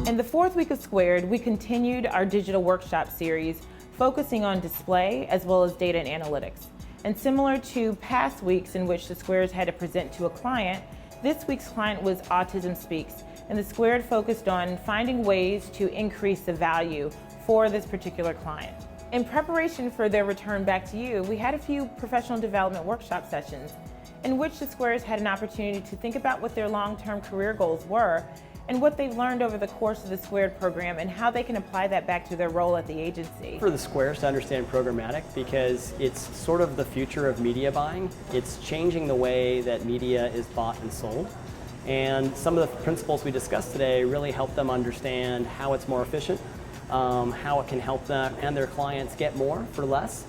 In the fourth week of Squared, we continued our digital workshop series focusing on display as well as data and analytics. And similar to past weeks in which the Squares had to present to a client, this week's client was Autism Speaks, and the Squared focused on finding ways to increase the value for this particular client. In preparation for their return back to you, we had a few professional development workshop sessions in which the Squares had an opportunity to think about what their long-term career goals were and what they've learned over the course of the Squared program and how they can apply that back to their role at the agency. For the Squares to understand programmatic because it's sort of the future of media buying. It's changing the way that media is bought and sold. And some of the principles we discussed today really help them understand how it's more efficient, how it can help them and their clients get more for less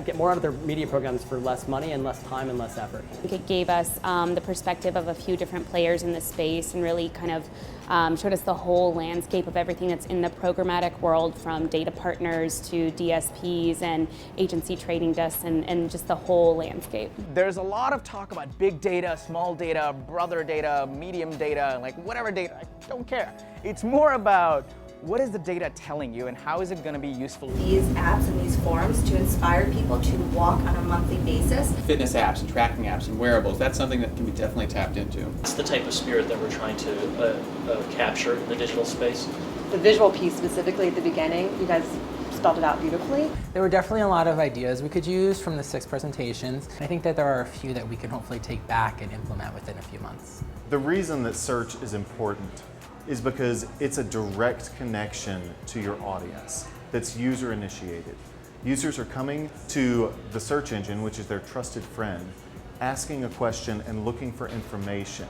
get more out of their media programs for less money and less time and less effort. I think it gave us the perspective of a few different players in the space and really kind of showed us the whole landscape of everything that's in the programmatic world, from data partners to DSPs and agency trading desks and just the whole landscape. There's a lot of talk about big data, small data, brother data, medium data, like whatever data, I don't care. It's more about what is the data telling you and how is it going to be useful? These apps and these forums to inspire people to walk on a monthly basis. Fitness apps and tracking apps and wearables, that's something that can be definitely tapped into. It's the type of spirit that we're trying to capture in the digital space. The visual piece specifically at the beginning, you guys spelled it out beautifully. There were definitely a lot of ideas we could use from the 6 presentations. I think that there are a few that we can hopefully take back and implement within a few months. The reason that search is important is because it's a direct connection to your audience that's user initiated. Users are coming to the search engine, which is their trusted friend, asking a question and looking for information.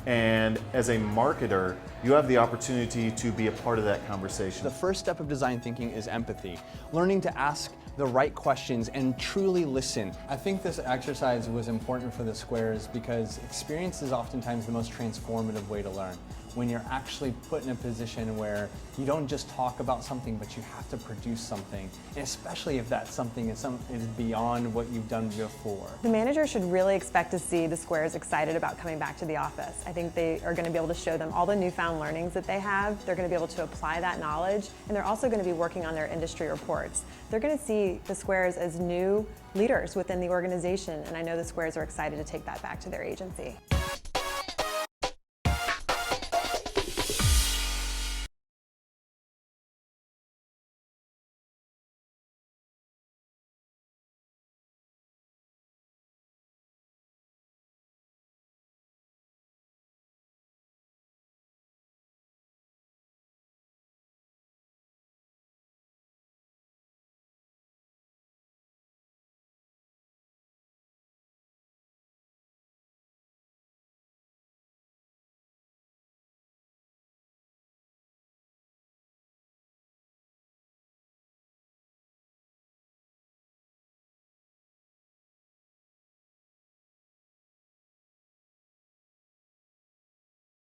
And as a marketer, you have the opportunity to be a part of that conversation. The first step of design thinking is empathy, learning to ask the right questions and truly listen. I think this exercise was important for the Squares because experience is oftentimes the most transformative way to learn. When you're actually put in a position where you don't just talk about something, but you have to produce something, and especially if that something is beyond what you've done before. The manager should really expect to see the Squares excited about coming back to the office. I think they are going to be able to show them all the newfound learnings that they have. They're going to be able to apply that knowledge, and they're also going to be working on their industry reports. They're going to see the Squares as new leaders within the organization, and I know the Squares are excited to take that back to their agency.